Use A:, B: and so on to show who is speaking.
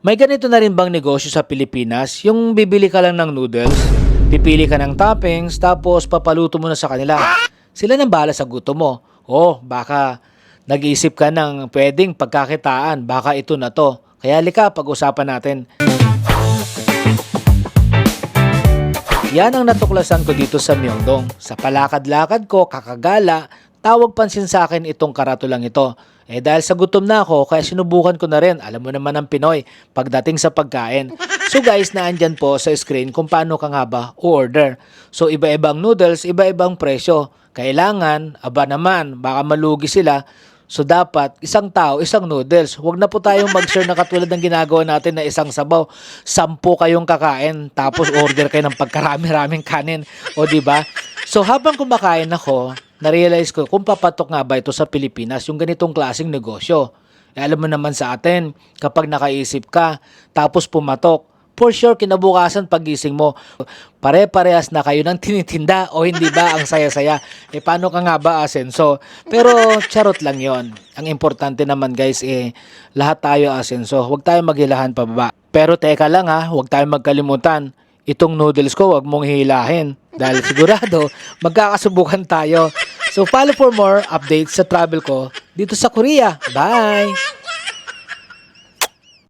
A: May ganito na rin bang negosyo sa Pilipinas, yung bibili ka lang ng noodles, pipili ka ng toppings, tapos papaluto mo na sa kanila. Sila nang bahala sa gusto mo. O baka nag-iisip ka ng pwedeng pagkakitaan, baka ito na to. Kaya lika, pag-usapan natin. Yan ang natuklasan ko dito sa Myeongdong. Sa palakad-lakad ko, kakagala, tawag pansin sa akin itong karatulang ito. Dahil sa gutom na ako, kaya sinubukan ko na rin. Alam mo naman ang Pinoy, pagdating sa pagkain. So guys, naandyan po sa screen kung paano ka nga ba order. So iba-ibang noodles, iba-ibang presyo. Kailangan, aba naman, baka malugi sila. So dapat, isang tao, isang noodles. Huwag na po tayong mag-share na katulad ng ginagawa natin na isang sabaw. 10 kayong kakain, tapos order kayo ng pagkarami-raming kanin. O di ba? So habang kumakain ako, na-realize ko kung papatok nga ba ito sa Pilipinas, yung ganitong klaseng negosyo. Alam mo naman sa atin, kapag nakaisip ka, tapos pumatok, for sure kinabukasan pagising mo, pare-parehas na kayo ng tinitinda o hindi ba ang saya-saya? Paano ka nga ba asenso? Pero charot lang yon. Ang importante naman guys, lahat tayo asenso. Huwag tayo maghilahan pababa. Pero teka lang ha, huwag tayo magkalimutan. Itong noodles ko, huwag mong hilahin. Dahil sigurado, magkakasubukan tayo. So follow for more updates sa travel ko dito sa Korea. Bye!